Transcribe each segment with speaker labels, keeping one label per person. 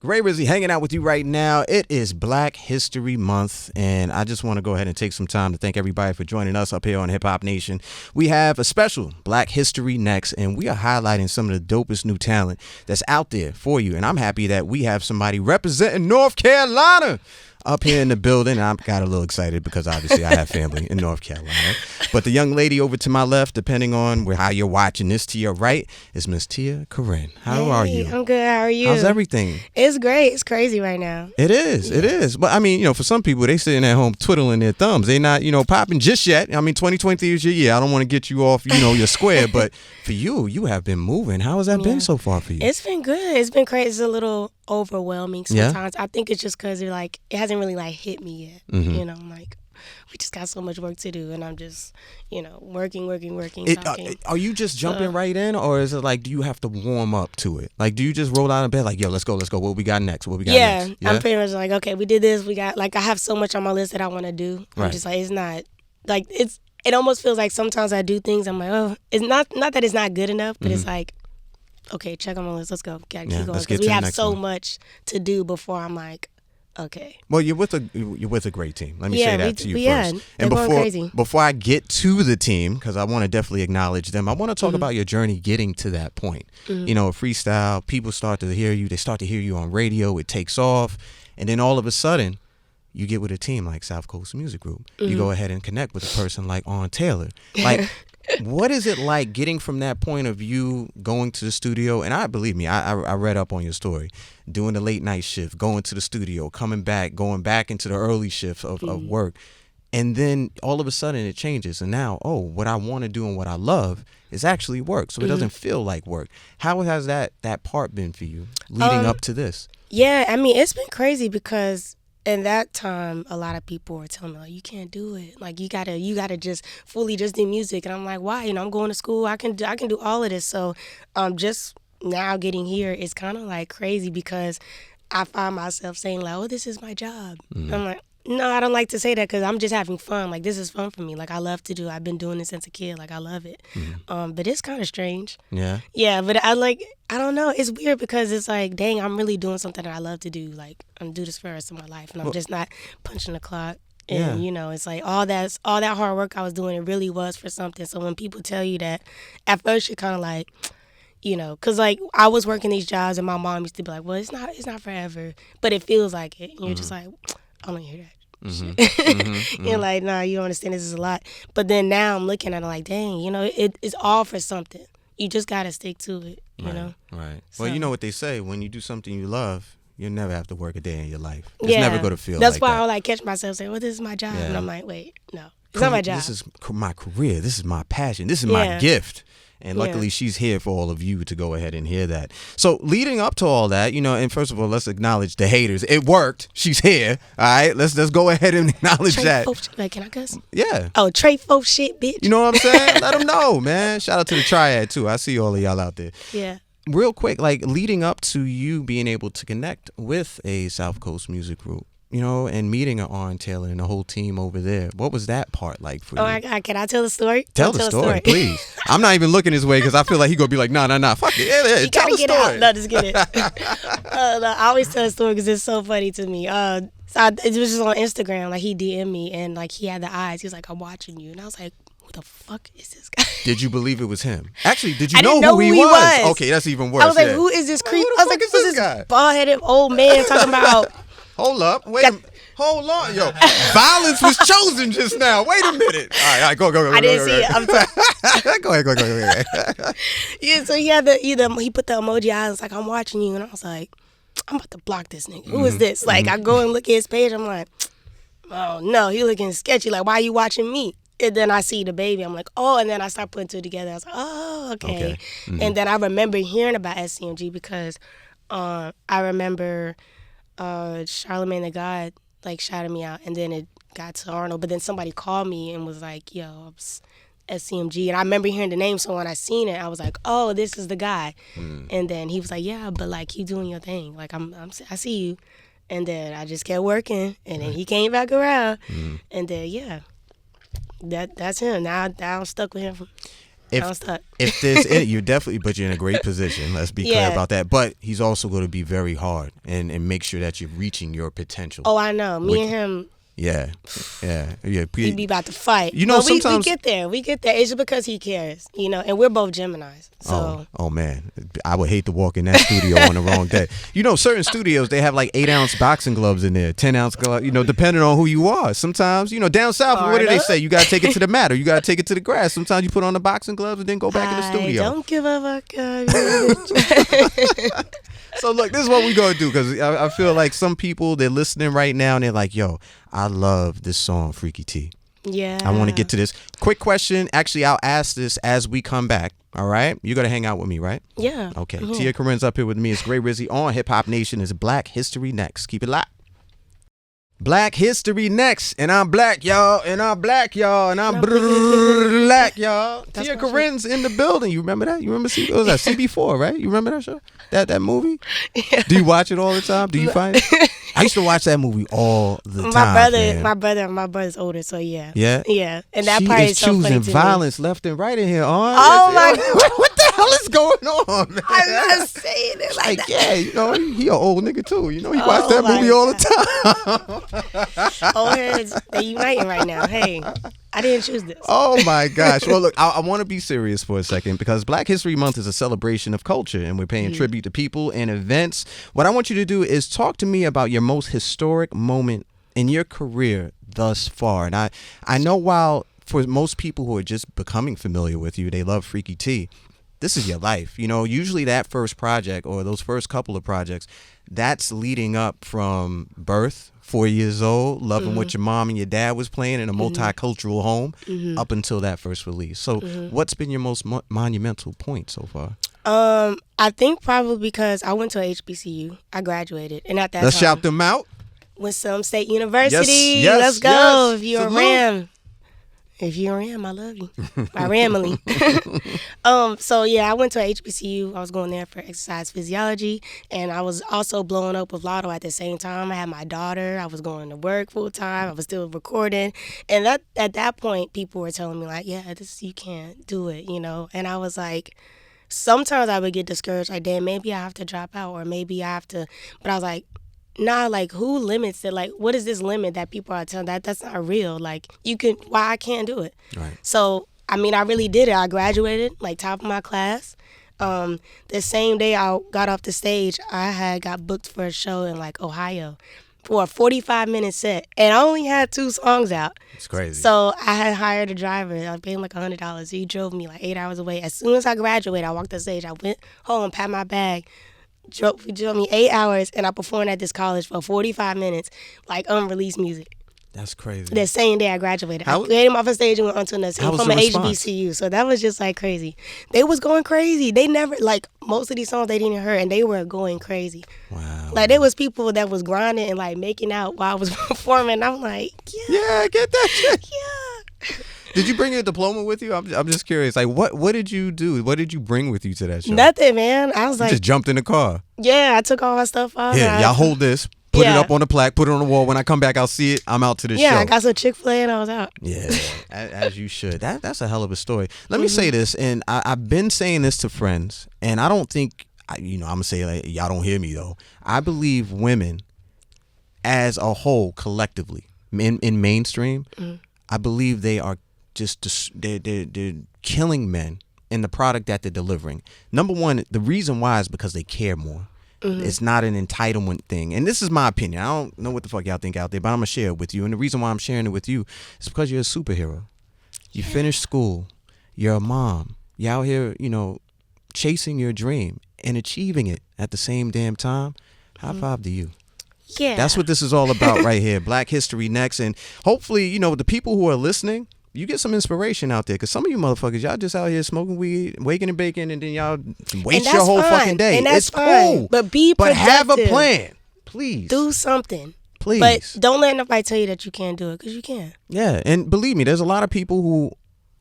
Speaker 1: Gray Rizzy hanging out with you right now. It is Black History Month, and I just want to go ahead and take some time to thank everybody for joining us up here on Hip Hop Nation. We have a special Black History next, and we are highlighting some of the dopest new talent that's out there for you. And I'm happy that we have somebody representing North Carolina up here in the building. And I got a little excited because obviously I have family in North Carolina. But the young lady over to my left, depending on how you're watching this, to your right, is Miss Tia Corrine. How are you?
Speaker 2: I'm good. How are you?
Speaker 1: How's everything?
Speaker 2: It's great. It's crazy right now.
Speaker 1: It is. It is. But I mean, for some people, they sitting at home twiddling their thumbs. They not, popping just yet. I mean, 2023 is your year. I don't want to get you off, your square. But for you have been moving. How has that been so far for you?
Speaker 2: It's been good. It's been crazy. It's a little overwhelming sometimes. Yeah? I think it's just because it hasn't really hit me yet. Mm-hmm. I'm like, we just got so much work to do, and I'm just, working, talking.
Speaker 1: Are you just jumping right in, or is it do you have to warm up to it? Do you just roll out of bed yo, let's go. What we got next? What we got next?
Speaker 2: Yeah, I'm pretty much okay, we did this. We got, I have so much on my list that I want to do. I'm just it's not, it almost feels like sometimes I do things, I'm like, oh, it's not that it's not good enough, but it's okay, check on my list, let's go. Gotta keep going, because we have so much to do before I'm like, okay.
Speaker 1: Well, you're with a great team. Let me say that to you first.
Speaker 2: And
Speaker 1: before I get to the team, because I want to definitely acknowledge them, I want to talk about your journey getting to that point. Freestyle, people start to hear you. They start to hear you on radio. It takes off, and then all of a sudden, you get with a team like South Coast Music Group. You go ahead and connect with a person like On Taylor. What is it like getting from that point of you going to the studio? And believe me, I read up on your story, doing the late night shift, going to the studio, coming back, going back into the early shift of work. And then all of a sudden it changes. And now, what I want to do and what I love is actually work. So it doesn't feel like work. How has that part been for you leading up to this?
Speaker 2: Yeah, I mean, it's been crazy because in that time, a lot of people were telling me, you can't do it. You gotta just fully just do music. And I'm like, why? I'm going to school. I can do all of this. So just now getting here is kind of crazy because I find myself saying this is my job. I'm like, no, I don't like to say that because I'm just having fun. This is fun for me. I love to do. I've been doing this since a kid. I love it. But it's kind of strange.
Speaker 1: Yeah.
Speaker 2: Yeah, but I don't know. It's weird because it's dang, I'm really doing something that I love to do. I'm do this for the rest of my life, and I'm just not punching the clock. And it's all that hard work I was doing, it really was for something. So when people tell you that, at first you're kind of because I was working these jobs, and my mom used to be like, well, it's not forever, but it feels like it. And you're just I don't hear that. You're nah, you don't understand, this is a lot. But then now I'm looking at it dang, it's all for something. You just gotta stick to it, you know.
Speaker 1: Right. So, well, you know what they say: when you do something you love, you'll never have to work a day in your life. It's never gonna feel.
Speaker 2: That's
Speaker 1: why
Speaker 2: I catch myself saying, "Well, this is my job," and I'm like, "Wait, no, it's not my job.
Speaker 1: This is my career. This is my passion. This is my gift." And luckily, she's here for all of you to go ahead and hear that. So leading up to all that, and first of all, let's acknowledge the haters. It worked. She's here. All right, let's go ahead and acknowledge that.
Speaker 2: Can I cuss?
Speaker 1: Yeah.
Speaker 2: Oh, Trey folk shit, bitch.
Speaker 1: You know what I'm saying? Let them know, man. Shout out to the Triad too. I see all of y'all out there.
Speaker 2: Yeah.
Speaker 1: Real quick, leading up to you being able to connect with a South Coast Music Group, and meeting On Taylor and the whole team over there. What was that part like for you?
Speaker 2: Oh my God, can I tell the story?
Speaker 1: Tell the story, please. I'm not even looking his way because I feel like he's going to be like, nah, fuck it. Yeah,
Speaker 2: you
Speaker 1: tell the
Speaker 2: get
Speaker 1: story.
Speaker 2: Out. No, just get it. I always tell the story because it's so funny to me. It was just on Instagram. He DM'd me and he had the eyes. He was like, I'm watching you. And I was like, who the fuck is this guy?
Speaker 1: Did you believe it was him? Actually, did you
Speaker 2: I
Speaker 1: know who he was? Okay, that's even worse.
Speaker 2: I was like, who is this creep?
Speaker 1: I was like, who's this guy?
Speaker 2: Bald-headed old man talking about...
Speaker 1: Hold up. Hold on. Yo, violence was chosen just now. Wait a minute. All right, go.
Speaker 2: I didn't see it. I'm sorry.
Speaker 1: Go ahead.
Speaker 2: Yeah, so he put the emoji eyes I'm watching you. And I was like, I'm about to block this nigga. Who is this? I go and look at his page. I'm like, oh, no, he looking sketchy. Why are you watching me? And then I see DaBaby. I'm like, oh, and then I start putting two together. I was like, oh, okay. And then I remember hearing about SCMG because I remember Charlamagne the God shouted me out, and then it got to Arnold, but then somebody called me and was like, yo, I'm SCMG, and I remember hearing the name, so when I seen it, I was like, oh, this is the guy. And then he was like, yeah, but keep doing your thing, I see you. And then I just kept working, and then he came back around, and then that's him. Now I'm stuck with him. I'm stuck.
Speaker 1: If there's you're definitely, but you're in a great position. Let's be clear about that. But he's also going to be very hard and make sure that you're reaching your potential.
Speaker 2: Oh, I know. Me and him.
Speaker 1: Yeah.
Speaker 2: He be about to fight.
Speaker 1: You know,
Speaker 2: but
Speaker 1: sometimes
Speaker 2: we get there. It's just because he cares, you know. And we're both Geminis. So.
Speaker 1: Oh man, I would hate to walk in that studio on the wrong day. You know, certain studios they have like 8-ounce boxing gloves in there, 10-ounce gloves. You know, depending on who you are. Sometimes, you know, down south, what do they say? You gotta take it to the mat or you gotta take it to the grass. Sometimes you put on the boxing gloves and then go back in the studio.
Speaker 2: Don't give a fuck.
Speaker 1: So look, this is what we gonna do because I feel like some people they're listening right now and they're like, "Yo, I love this song, Freaky T."
Speaker 2: Yeah.
Speaker 1: I want to get to this. Quick question. Actually, I'll ask this as we come back. All right, you're gonna hang out with me, right?
Speaker 2: Yeah.
Speaker 1: Okay. Tia Corine's up here with me. It's Great Rizzy on Hip Hop Nation. It's Black History Next. Keep it locked. Black History Next, and I'm black, y'all, and I'm black, y'all, and I'm black, y'all. Tia Corine's in the building. You remember that? You remember what was that? CB4, right? You remember that show? That movie? Yeah. Do you watch it all the time? Do you find it? I used to watch that movie all the time.
Speaker 2: My brother's older, so yeah.
Speaker 1: Yeah?
Speaker 2: Yeah. And that part is so funny to me.
Speaker 1: Choosing violence left and right in here.
Speaker 2: Oh my God.
Speaker 1: What the hell is going on, man?
Speaker 2: I'm not saying it like that.
Speaker 1: Yeah, you know, he an old nigga too. You know, he watched that movie all the time.
Speaker 2: Old heads, they uniting right now. Hey, I didn't choose this.
Speaker 1: Oh my gosh. Well, look, I want to be serious for a second because Black History Month is a celebration of culture and we're paying tribute to people and events. What I want you to do is talk to me about your most historic moment in your career thus far. And I know while for most people who are just becoming familiar with you, they love Freaky T, this is your life. You know, usually that first project or those first couple of projects, that's leading up from birth, 4 years old, loving what your mom and your dad was playing in a multicultural home up until that first release. So what's been your most monumental point so far?
Speaker 2: I think probably because I went to a HBCU. I graduated. And at that
Speaker 1: Let's
Speaker 2: time,
Speaker 1: shout them out.
Speaker 2: Winston State University.
Speaker 1: Yes,
Speaker 2: let's go.
Speaker 1: yes.
Speaker 2: If you're a Ram. If you're a Ram, I love you. My Ramily. So yeah, I went to a HBCU. I was going there for exercise physiology, and I was also blowing up with Lotto at the same time. I had my daughter. I was going to work full time. I was still recording, and at that point, people were telling me like, "Yeah, you can't do it," you know. And I was like, sometimes I would get discouraged. Like, damn, maybe I have to drop out, or maybe I have to. But I was like, nah, like, who limits it? Like, what is this limit that people are telling that's not real? Like, why I can't do it?
Speaker 1: Right.
Speaker 2: So, I mean, I really did it. I graduated, like, top of my class. The same day I got off the stage, I got booked for a show in, like, Ohio for a 45-minute set. And I only had 2 songs out.
Speaker 1: It's crazy.
Speaker 2: So, I had hired a driver. I paid him, like, $100. He drove me, like, 8 hours away. As soon as I graduated, I walked the stage. I went home, packed my bag. Drove me 8 hours, and I performed at this college for 45 minutes, like unreleased music.
Speaker 1: That's crazy.
Speaker 2: The same day I graduated. I cleared him off the stage and went onto another stage from an HBCU. So that was just like crazy. They was going crazy. They never, like, most of these songs they didn't hear, and they were going crazy.
Speaker 1: Wow.
Speaker 2: Like, there was people that was grinding and, like, making out while I was performing. I'm like,
Speaker 1: yeah, get that shit.
Speaker 2: Yeah.
Speaker 1: Did you bring your diploma with you? I'm just curious. Like, what did you do? What did you bring with you to that show?
Speaker 2: Nothing, man. I was like,
Speaker 1: just jumped in the car.
Speaker 2: Yeah, I took all my stuff off.
Speaker 1: Here, y'all hold this. Put it up on the plaque. Put it on the wall. When I come back, I'll see it. I'm out to the show.
Speaker 2: Yeah, I got some Chick-fil-A and I was out.
Speaker 1: Yeah, as you should. That's a hell of a story. Let me say this, and I've been saying this to friends, and I don't think, I'm going to say, like, y'all don't hear me, though. I believe women as a whole, collectively, in mainstream, I believe they are they're killing men in the product that they're delivering. Number one, the reason why is because they care more. It's not an entitlement thing. And this is my opinion. I don't know what the fuck y'all think out there, but I'm going to share it with you. And the reason why I'm sharing it with you is because you're a superhero. You finished school. You're a mom. You're out here, chasing your dream and achieving it at the same damn time. High five to you.
Speaker 2: Yeah.
Speaker 1: That's what this is all about right here. Black History Next. And hopefully, the people who are listening, you get some inspiration out there, because some of you motherfuckers, y'all just out here smoking weed, waking and baking, and then y'all waste your whole fucking day.
Speaker 2: And that's
Speaker 1: it's
Speaker 2: fine.
Speaker 1: cool,
Speaker 2: but be productive.
Speaker 1: But have a plan, please.
Speaker 2: Do something,
Speaker 1: please.
Speaker 2: But don't let nobody tell you that you can't do it, because you can.
Speaker 1: Yeah, and believe me, there's a lot of people who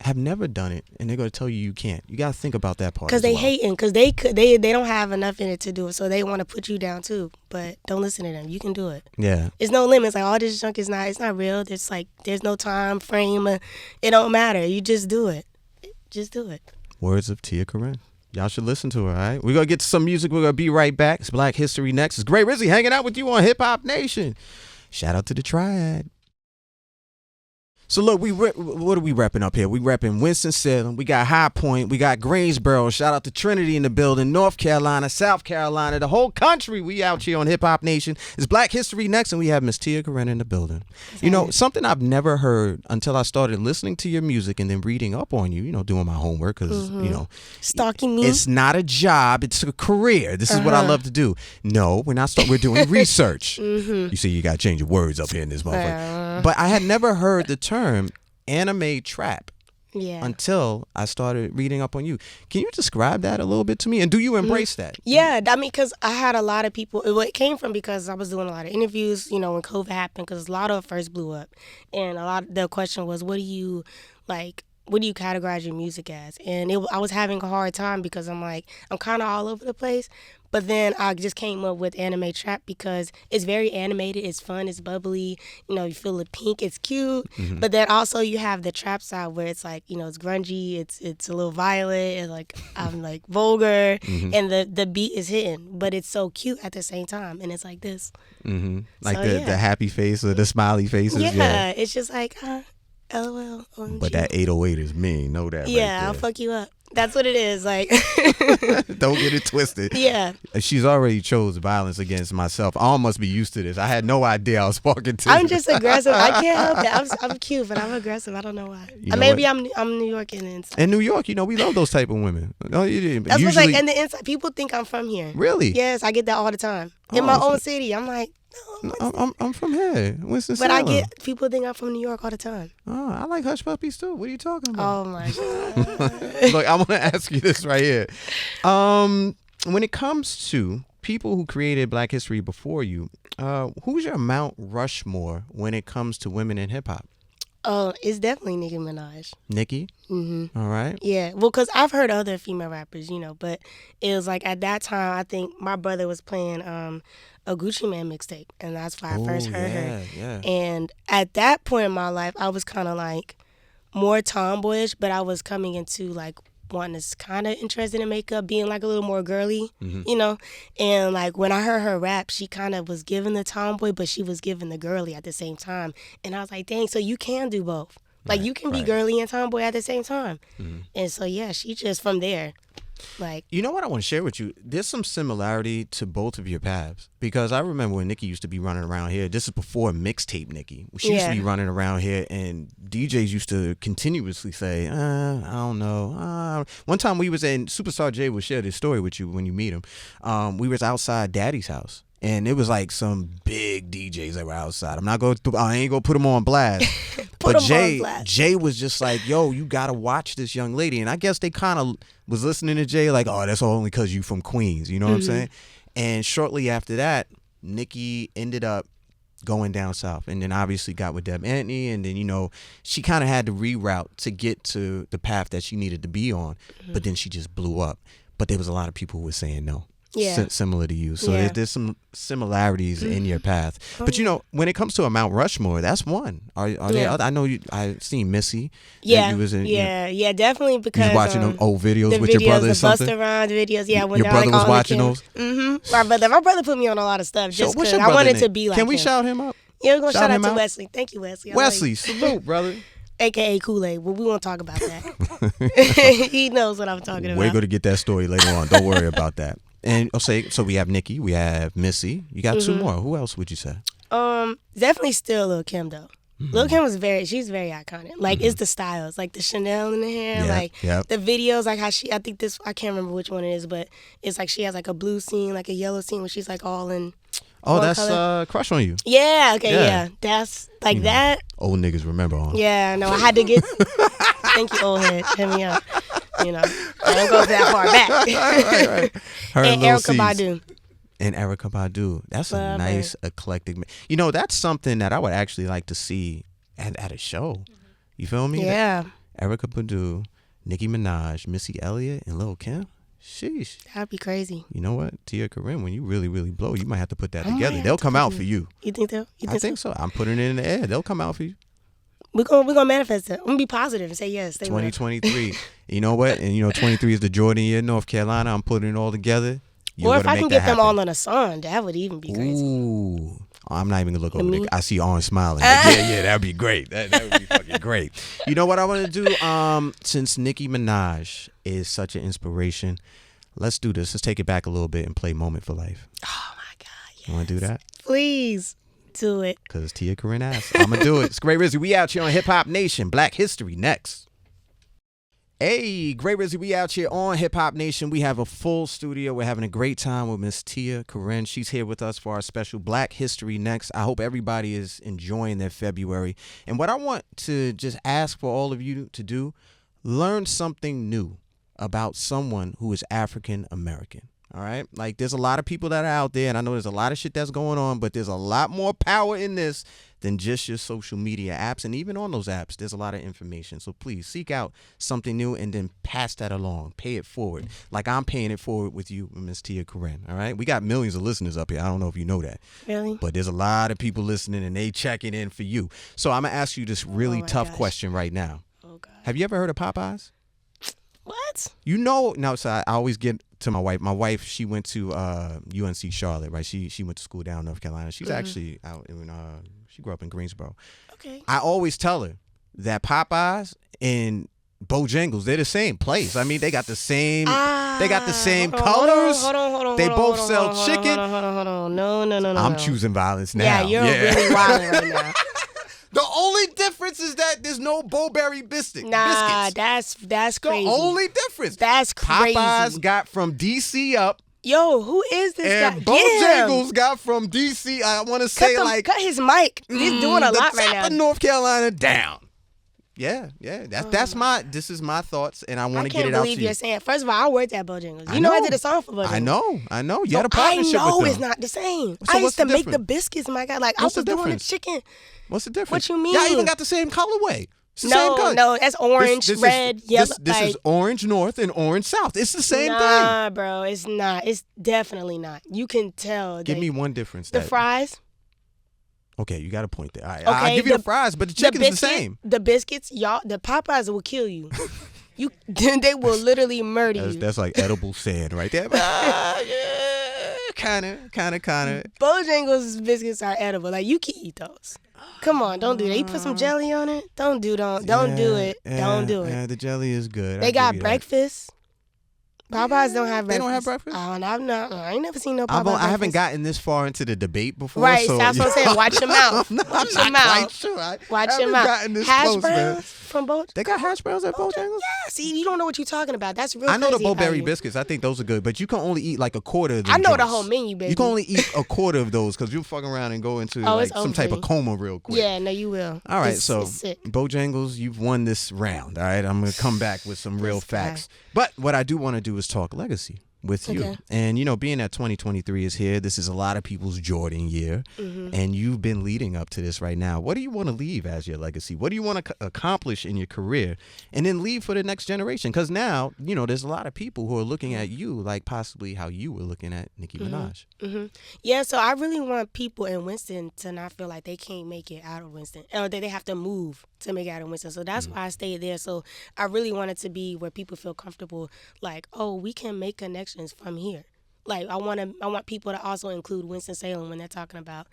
Speaker 1: have never done it, and they're going to tell you can't. You got to think about that part.
Speaker 2: Because they hating, because they don't have enough in it to do it, so they want to put you down too. But don't listen to them. You can do it.
Speaker 1: Yeah.
Speaker 2: There's no limits. Like, all this junk it's not real. There's no time frame. It don't matter. You just do it. Just do it.
Speaker 1: Words of Tia Corrine. Y'all should listen to her, all right? We're going to get to some music. We're going to be right back. It's Black History Next. It's Great Rizzy hanging out with you on Hip Hop Nation. Shout out to the Triad. So look, what are we repping up here? We repping Winston-Salem. We got High Point. We got Greensboro. Shout out to Trinity in the building. North Carolina, South Carolina, the whole country. We out here on Hip Hop Nation. It's Black History Next, and we have Miss Tia Corrine in the building. You know, something I've never heard until I started listening to your music and then reading up on you, doing my homework because,
Speaker 2: Stalking me.
Speaker 1: It's not a job. It's a career. This is what I love to do. No, we're doing research. You see, you got to change your words up here in this motherfucker. But I had never heard the term anime trap until I started reading up on you. Can you describe that a little bit to me? And do you embrace that?
Speaker 2: Yeah, I mean, because I had a lot of people. It came from because I was doing a lot of interviews, when COVID happened, because Lotto first blew up. And the question was, what do you categorize your music as? And I was having a hard time because I'm kind of all over the place. But then I just came up with anime trap because it's very animated, it's fun, it's bubbly, you feel the pink, it's cute. But then also you have the trap side where it's it's grungy, it's a little violent, and I'm vulgar, and the beat is hitting, but it's so cute at the same time, and it's like this.
Speaker 1: The happy face or the smiley faces.
Speaker 2: Yeah. It's just LOL. OMG.
Speaker 1: But that 808 is mean. Know that.
Speaker 2: Yeah,
Speaker 1: right there.
Speaker 2: I'll fuck you up. That's what it is.
Speaker 1: Don't get it twisted.
Speaker 2: Yeah.
Speaker 1: She's already chose violence against myself. I must be used to this. I had no idea I was walking to.
Speaker 2: I'm just aggressive. I can't help it. I'm cute, but I'm aggressive. I don't know why. Maybe I'm New York in the inside.
Speaker 1: In New York, we love those type of women.
Speaker 2: That's what's in the inside. People think I'm from here.
Speaker 1: Really?
Speaker 2: Yes, I get that all the time. In my own city, I'm like, no,
Speaker 1: I'm from here, Winston-Salem.
Speaker 2: But I get people think I'm from New York all the time.
Speaker 1: Oh, I like hush puppies too. What are you talking about?
Speaker 2: Oh my god!
Speaker 1: Look, I want to ask you this right here. When it comes to people who created Black history before you, who's your Mount Rushmore when it comes to women in hip hop?
Speaker 2: Oh, it's definitely Nicki Minaj.
Speaker 1: Nicki? Mm-hmm. All right.
Speaker 2: Yeah. Well, because I've heard other female rappers, but it was at that time, I think my brother was playing a Gucci Mane mixtape, and that's why I first heard her. Yeah. And at that point in my life, I was kind of more tomboyish, but I was coming into one is kind of interested in makeup, being a little more girly, and when I heard her rap, she kind of was giving the tomboy, but she was giving the girly at the same time, and I was like, dang, so you can do both. You can be girly and tomboy at the same time. And so she just from there.
Speaker 1: You know what I want to share with you? There's some similarity to both of your paths, because I remember when Nicki used to be running around here. This is before mixtape Nicki. She used to be running around here, and DJs used to continuously say, I don't know. One time we was in, Superstar J will share this story with you when you meet him. We was outside Daddy's house. And it was some big DJs that were outside. I ain't gonna put them on blast. But Jay was just yo, you gotta watch this young lady. And I guess they kind of was listening to Jay oh, that's only because you from Queens. You know what I'm saying? And shortly after that, Nicki ended up going down south, and then obviously got with Deb Antony, and then she kind of had to reroute to get to the path that she needed to be on. But then she just blew up. But there was a lot of people who were saying no. Similar to you. So there's some similarities in your path. But when it comes to a Mount Rushmore, that's one. Are there other? I know I've seen Missy.
Speaker 2: Yeah.
Speaker 1: You was in,
Speaker 2: yeah, definitely, because
Speaker 1: you was watching them old videos with your brother or something.
Speaker 2: The Busta Rhymes videos. Yeah, when
Speaker 1: your brother was watching those.
Speaker 2: My brother put me on a lot of stuff just because I wanted to be like him.
Speaker 1: Can we shout him up?
Speaker 2: Yeah, we're gonna shout out to Wesley. Thank you, Wesley.
Speaker 1: Wesley, salute, brother.
Speaker 2: AKA Kool-Aid. Well, we won't talk about that. He knows what I'm talking about.
Speaker 1: We're going to get that story later on. Don't worry about that. And so we have Nicki, we have Missy. You got two more. Who else would you say?
Speaker 2: Definitely still Lil' Kim though. Lil' Kim she's very iconic. It's the styles, the Chanel in the hair, the videos, how I can't remember which one it is, but it's she has a blue scene, a yellow scene where she's all in.
Speaker 1: Oh, that's Crush on You.
Speaker 2: Yeah, okay, yeah. That's that.
Speaker 1: Old niggas remember, huh?
Speaker 2: Yeah, no, I had to get. Thank you, old head. Hit me up. I don't go that far back.
Speaker 1: right. Her
Speaker 2: and Erykah Badu.
Speaker 1: And Erykah Badu. That's a nice, eclectic. That's something that I would actually like to see at a show. You feel me?
Speaker 2: Yeah.
Speaker 1: Erykah Badu, Nicki Minaj, Missy Elliott, and Lil' Kim. Sheesh.
Speaker 2: That'd be crazy.
Speaker 1: You know what? Tia Corrine, when you really, really blow, you might have to put that together. They'll come out for you.
Speaker 2: You think so?
Speaker 1: I think so. I'm putting it in the air. They'll come out for you.
Speaker 2: We're gonna manifest it. I'm gonna be positive and say yes.
Speaker 1: 2023. You know what? And 23 is the Jordan year, North Carolina. I'm putting it all together.
Speaker 2: Or if I can get them all on a song, that would even be crazy.
Speaker 1: Ooh. I'm not even gonna look over there. I see Orange smiling. Like, yeah, that'd be great. That would be fucking great. You know what I want to do? Since Nicki Minaj is such an inspiration, let's do this. Let's take it back a little bit and play "Moment for Life."
Speaker 2: Oh my God! Yes.
Speaker 1: You want to do that?
Speaker 2: Please do it.
Speaker 1: Cause Tia Corrine asked. I'm gonna do it. It's Great Rizzy. We out here on Hip Hop Nation. Black History next. Hey, Great Rizzy, we out here on Hip Hop Nation. We have a full studio. We're having a great time with Miss Tia Corrine. She's here with us for our special Black History Next. I hope everybody is enjoying their February. And what I want to just ask for all of you to do, learn something new about someone who is African American. All right? Like, there's a lot of people that are out there, and I know there's a lot of shit that's going on, but there's a lot more power in this than just your social media apps. And even on those apps, there's a lot of information. So please seek out something new and then pass that along. Pay it forward. Like I'm paying it forward with you, Miss Tia Corrine. All right? We got millions of listeners up here. I don't know if you know that.
Speaker 2: Really?
Speaker 1: But there's a lot of people listening, and they checking in for you. So I'm going to ask you this really tough question right now.
Speaker 2: Oh, God.
Speaker 1: Have you ever heard of Popeyes?
Speaker 2: What?
Speaker 1: No, so I always get to my wife. My wife, she went to UNC Charlotte, right? She went to school down in North Carolina. She's actually out in, she grew up in Greensboro.
Speaker 2: Okay.
Speaker 1: I always tell her that Popeyes and Bojangles, they're the same place. I mean, they got the same, colors.
Speaker 2: Hold on.
Speaker 1: They both sell chicken.
Speaker 2: Hold on. No.
Speaker 1: I'm choosing violence now.
Speaker 2: Yeah, you're really wild right now.
Speaker 1: The only difference is that there's no Bowberry biscuits.
Speaker 2: Nah, that's crazy.
Speaker 1: The only difference.
Speaker 2: That's crazy.
Speaker 1: Popeyes got from D.C. up.
Speaker 2: Yo, who is this
Speaker 1: and
Speaker 2: guy?
Speaker 1: Bojangles got from D.C. I want to say
Speaker 2: cut his mic. He's doing a lot right now.
Speaker 1: The top of North Carolina down. Yeah. This is my thoughts, and I want to get it out to you.
Speaker 2: I can't believe you're saying. First of all, I worked at Bojangles. You know I did a song for Bojangles.
Speaker 1: I know. You had a partnership with them.
Speaker 2: I know it's not the same.
Speaker 1: So
Speaker 2: I used to make the biscuits, my God. Like,
Speaker 1: what's
Speaker 2: I was doing the chicken.
Speaker 1: What's the difference?
Speaker 2: What you mean?
Speaker 1: Y'all even got the same colorway. It's the same color.
Speaker 2: No, that's orange, red, yellow.
Speaker 1: This is orange north and orange south. It's the same thing.
Speaker 2: Nah, bro, it's not. It's definitely not. You can tell.
Speaker 1: Give me one difference.
Speaker 2: The fries.
Speaker 1: Okay, you got a point there. All right, okay, I'll give you the fries, but the chicken's the same.
Speaker 2: The biscuits, y'all, the Popeyes will kill you. They will literally murder you.
Speaker 1: That's like edible sand right there. Kind of.
Speaker 2: Bojangles biscuits are edible. Like, you can eat those. Come on, don't do that. You put some jelly on it. Don't do it. Don't do it.
Speaker 1: Yeah, the jelly is good.
Speaker 2: They got breakfast. Popeyes don't have breakfast.
Speaker 1: They don't have breakfast?
Speaker 2: I ain't never seen no Popeyes breakfast.
Speaker 1: I haven't gotten this far into the debate before.
Speaker 2: Right,
Speaker 1: so
Speaker 2: that's what I'm saying. Watch your mouth. Watch your mouth.
Speaker 1: Sure.
Speaker 2: Watch your mouth. Hash browns from Bojangles?
Speaker 1: They got hash browns at Bojangles?
Speaker 2: Yeah, see, you don't know what you're talking about. That's real
Speaker 1: I know
Speaker 2: crazy
Speaker 1: the Bowberry biscuits. I think those are good, but you can only eat like a quarter of them.
Speaker 2: I know the whole menu, baby.
Speaker 1: You can only eat a quarter of those because you'll fuck around and go into like some type of coma real quick.
Speaker 2: Yeah, no, you will.
Speaker 1: All right, so Bojangles, you've won this round. All right, I'm going to come back with some real facts. But what I do want to do is talk legacy with you. And, being that 2023 is here, this is a lot of people's Jordan year. And you've been leading up to this right now. What do you want to leave as your legacy? What do you want to accomplish in your career and then leave for the next generation? Because now, there's a lot of people who are looking at you like possibly how you were looking at Nicki Minaj.
Speaker 2: Yeah, so I really want people in Winston to not feel like they can't make it out of Winston or that they have to move to make it out of Winston. So that's why I stayed there. So I really want it to be where people feel comfortable, like, oh, we can make connections from here. Like, I want people to also include Winston-Salem when they're talking about,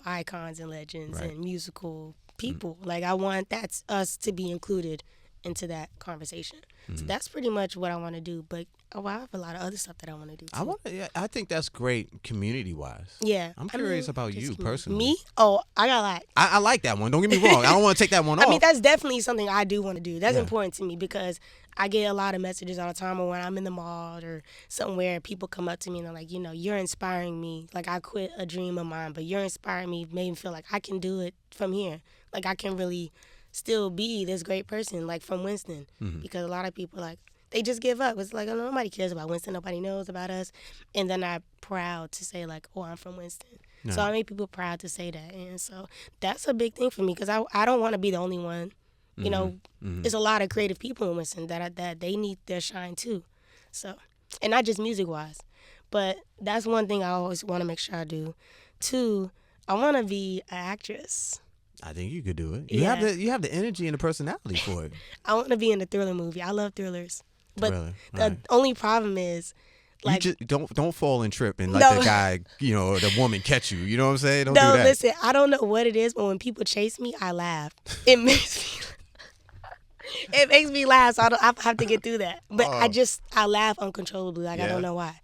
Speaker 2: icons and legends and musical people. Like, I want us to be included into that conversation. So that's pretty much what I want to do. But I have a lot of other stuff that I want to do too.
Speaker 1: I think that's great community-wise.
Speaker 2: Yeah.
Speaker 1: I'm curious about you personally.
Speaker 2: Me? Oh, I got a lot.
Speaker 1: I like that one. Don't get me wrong. I don't want to take that one off.
Speaker 2: I mean, that's definitely something I do want to do. That's important to me because I get a lot of messages all the time, or when I'm in the mall or somewhere, people come up to me and they're like, you're inspiring me. Like, I quit a dream of mine, but you're inspiring me, made me feel like I can do it from here. Like, I can really still be this great person, like, from Winston. Because a lot of people, like, they just give up. It's like, oh, nobody cares about Winston. Nobody knows about us. And then I'm proud to say, like, oh, I'm from Winston. No. So I make people proud to say that. And so that's a big thing for me because I don't want to be the only one. There's a lot of creative people in Winston that they need their shine too. So, and not just music-wise. But that's one thing I always want to make sure I do. Two, I want to be an actress.
Speaker 1: I think you could do it.
Speaker 2: Yeah.
Speaker 1: You have the energy and the personality for it.
Speaker 2: I want to be in a thriller movie. I love thrillers. But
Speaker 1: Thriller.
Speaker 2: the only problem is, like,
Speaker 1: you just don't fall and trip and let
Speaker 2: No.
Speaker 1: the guy, or the woman catch you. You know what I'm saying? Don't
Speaker 2: no,
Speaker 1: do that.
Speaker 2: listen, I don't know what it is, but when people chase me, I laugh. It makes me laugh, so I have to get through that. But I laugh uncontrollably. Like, I don't know why.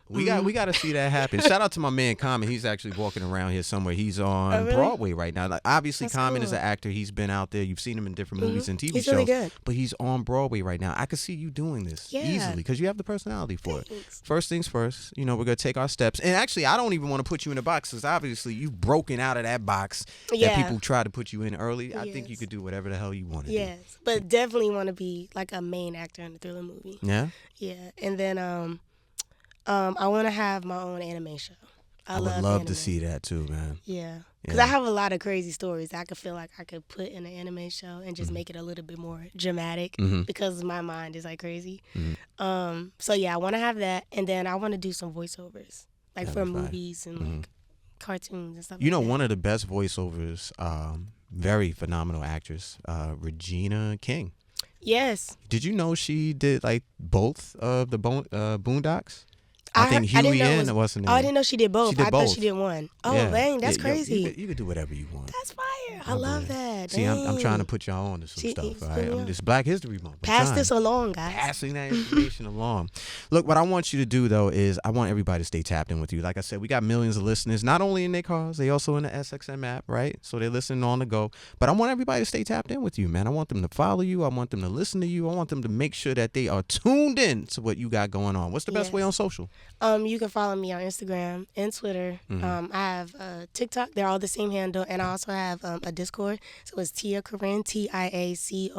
Speaker 1: We got to see that happen. Shout out to my man Common. He's actually walking around here somewhere. He's on
Speaker 2: really?
Speaker 1: Broadway right now. Like, obviously,
Speaker 2: That's
Speaker 1: Common
Speaker 2: cool.
Speaker 1: is an actor. He's been out there. You've seen him in different movies and TV
Speaker 2: He's
Speaker 1: shows.
Speaker 2: really good.
Speaker 1: But he's on Broadway right now. I could see you doing this easily because you have the personality for it. First things first, we're going to take our steps. And actually, I don't even want to put you in a box because obviously you've broken out of that box that people try to put you in early. I think you could do whatever the hell you want to do.
Speaker 2: Yes, but definitely want to be like a main actor in a thriller movie.
Speaker 1: Yeah?
Speaker 2: Yeah, and then I want to have my own anime show.
Speaker 1: I would love to see that too, man.
Speaker 2: Yeah, because I have a lot of crazy stories I could feel like I could put in an anime show and just make it a little bit more dramatic because my mind is like crazy. So yeah, I want to have that, and then I want to do some voiceovers like for movies and like cartoons and stuff.
Speaker 1: One of the best voiceovers, very phenomenal actress, Regina King.
Speaker 2: Yes.
Speaker 1: Did you know she did like both of the Boondocks?
Speaker 2: I
Speaker 1: think Huey and wasn't it?
Speaker 2: Oh, I didn't know she did both. I thought she did one. Oh,
Speaker 1: yeah.
Speaker 2: dang, that's crazy.
Speaker 1: You could do whatever you want.
Speaker 2: That's fire. I love that.
Speaker 1: See, I'm trying to put y'all on to some stuff. All right? This Black History Month.
Speaker 2: Pass this along, guys.
Speaker 1: Passing that information along. Look, what I want you to do, though, is I want everybody to stay tapped in with you. Like I said, we got millions of listeners, not only in their cars, they also in the SXM app, right? So they're listening on the go. But I want everybody to stay tapped in with you, man. I want them to follow you. I want them to listen to you. I want them to make sure that they are tuned in to what you got going on. What's the best way on social?
Speaker 2: You can follow me on Instagram and Twitter. I have TikTok. They're all the same handle. And I also have a Discord. So it's Tia Corrine, TiaCorine.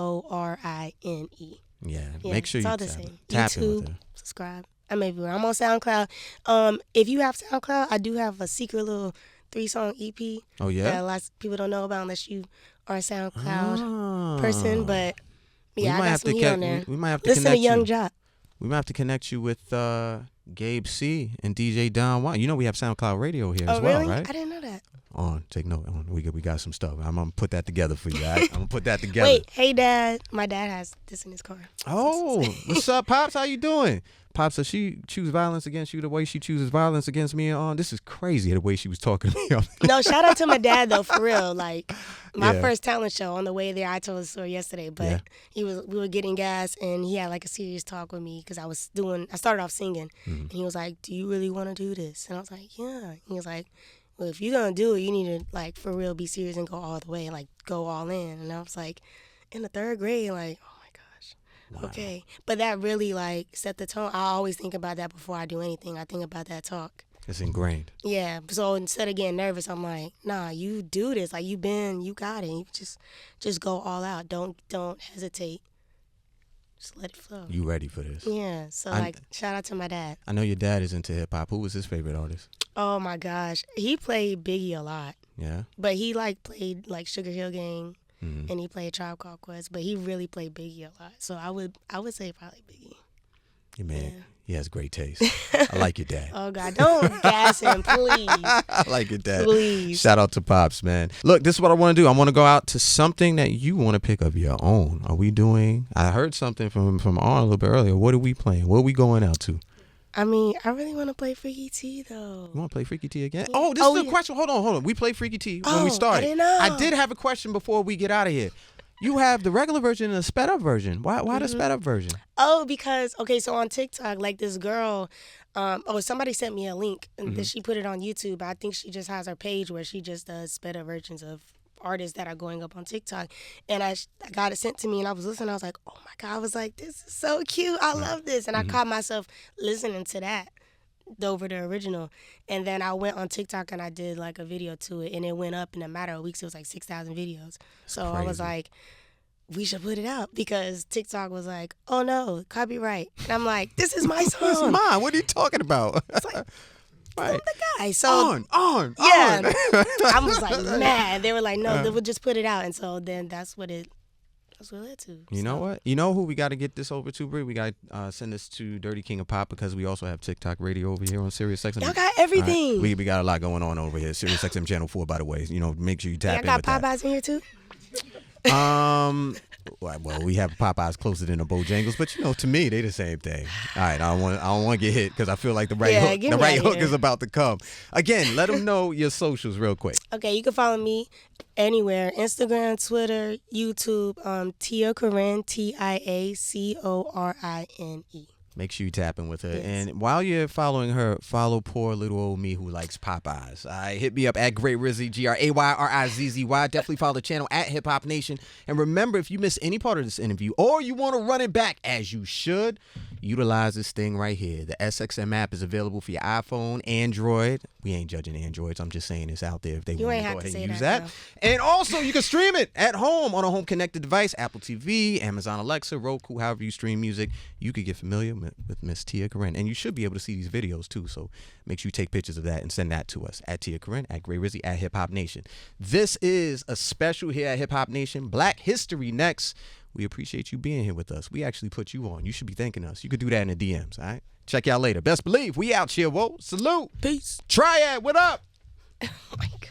Speaker 1: Yeah, make sure
Speaker 2: it's
Speaker 1: you
Speaker 2: all the same.
Speaker 1: tap
Speaker 2: YouTube,
Speaker 1: in with her.
Speaker 2: Subscribe. I'm everywhere. I'm on SoundCloud. If you have SoundCloud, I do have a secret little 3-song EP.
Speaker 1: Oh, yeah?
Speaker 2: That lots of people don't know about unless you are a SoundCloud person. But yeah, I got some heat on there.
Speaker 1: We might have to
Speaker 2: listen
Speaker 1: connect
Speaker 2: to Young
Speaker 1: you.
Speaker 2: Jock.
Speaker 1: We might have to connect you with Gabe C and DJ Don Juan. We have SoundCloud Radio here as well,
Speaker 2: really?
Speaker 1: right?
Speaker 2: I didn't know that.
Speaker 1: Take note. We got some stuff. I'm gonna put that together for you. Right? I'm gonna put that together.
Speaker 2: Wait, hey Dad. My dad has this in his car.
Speaker 1: Oh, what's up, Pops? How you doing? Pops says she choose violence against you the way she chooses violence against me. This is crazy the way she was talking to me.
Speaker 2: No, shout out to my dad though, for real. Like my first talent show on the way there, I told the story yesterday, but we were getting gas and he had like a serious talk with me because I started off singing and he was like, "Do you really want to do this?" And I was like, "Yeah." And he was like, "Well, if you're gonna do it, you need to like for real be serious and go all the way and like go all in." And I was like, in the 3rd grade, like, oh my gosh, okay. But that really like set the tone. I always think about that before I do anything. I think about that talk.
Speaker 1: It's ingrained.
Speaker 2: Yeah. So instead of getting nervous, I'm like, nah, you do this. Like you got it. You just go all out. Don't hesitate. Just let it flow.
Speaker 1: You ready for this?
Speaker 2: Yeah. So shout out to my dad.
Speaker 1: I know your dad is into hip hop. Who was his favorite artist?
Speaker 2: Oh my gosh, he played Biggie a lot.
Speaker 1: Yeah.
Speaker 2: But he played Sugar Hill Gang, and he played Tribe Called Quest. But he really played Biggie a lot. So I would say probably Biggie.
Speaker 1: Yeah, man. He has great taste. I like your dad.
Speaker 2: Oh, God. Don't gas him, please.
Speaker 1: I like your dad.
Speaker 2: Please.
Speaker 1: Shout out to Pops, man. Look, this is what I want to do. I want to go out to something that you want to pick of your own. Are we doing? I heard something from Arn a little bit earlier. What are we playing? What are we going out to?
Speaker 2: I mean, I really want to play Freaky T, though.
Speaker 1: You want to play Freaky T again?
Speaker 2: Yeah.
Speaker 1: Oh, this is a question. Hold on. We played Freaky T when we started.
Speaker 2: I didn't know.
Speaker 1: I did have a question before we get out of here. You have the regular version and the sped up version. Why the sped up version?
Speaker 2: Oh, because, so on TikTok, like this girl, somebody sent me a link and then she put it on YouTube. I think she just has her page where she just does sped up versions of artists that are going up on TikTok. And I got it sent to me and I was listening. I was like, oh my God. I was like, this is so cute. I love this. And I caught myself listening to that over the original. And then I went on TikTok and I did like a video to it and it went up in a matter of weeks. It was like 6,000 videos. So I was like, we should put it out because TikTok was like, oh no, copyright. And I'm like, this is my song.
Speaker 1: This is mine. What are you talking about?
Speaker 2: It's like,
Speaker 1: right.
Speaker 2: the guy. So
Speaker 1: on.
Speaker 2: I was like, mad. They were like, no, we'll just put it out. And so then that's what it That's what it led to.
Speaker 1: You know what? You know who we got to get this over to, Bree? We got to send this to Dirty King of Pop because we also have TikTok radio over here on SiriusXM.
Speaker 2: Y'all got everything.
Speaker 1: Right. We got a lot going on over here. SiriusXM Channel 4, by the way. You know, make sure you tap in with that.
Speaker 2: Y'all got Popeyes in here too?
Speaker 1: Well, we have Popeyes closer than the Bojangles, but you know, to me, they the same thing. All right, I don't want to get hit because I feel like the right hook is about to come. Again, let them know your socials real quick.
Speaker 2: Okay, you can follow me anywhere: Instagram, Twitter, YouTube. Tia Corrine, TiaCorine.
Speaker 1: Make sure you tap in with her.
Speaker 2: Yes.
Speaker 1: And while you're following her, follow poor little old me who likes Popeyes. All right, hit me up at Great Rizzy, GRAYRIZZY. Definitely follow the channel at Hip Hop Nation. And remember, if you miss any part of this interview or you want to run it back, as you should, utilize this thing right here. The SXM app is available for your iPhone, Android. We ain't judging Androids. I'm just saying it's out there if they want to go ahead and use that. And also, you can stream it at home on a home connected device, Apple TV, Amazon Alexa, Roku, however you stream music. You could get familiar with Miss Tia Corrine. And you should be able to see these videos too. So make sure you take pictures of that and send that to us at Tia Corrine, at Great Rizzy, at Hip Hop Nation. This is a special here at Hip Hop Nation. Black History next. We appreciate you being here with us. We actually put you on. You should be thanking us. You could do that in the DMs, all right? Check y'all later. Best believe we out here. Whoa, salute.
Speaker 2: Peace.
Speaker 1: Triad, what up?
Speaker 2: Oh my God.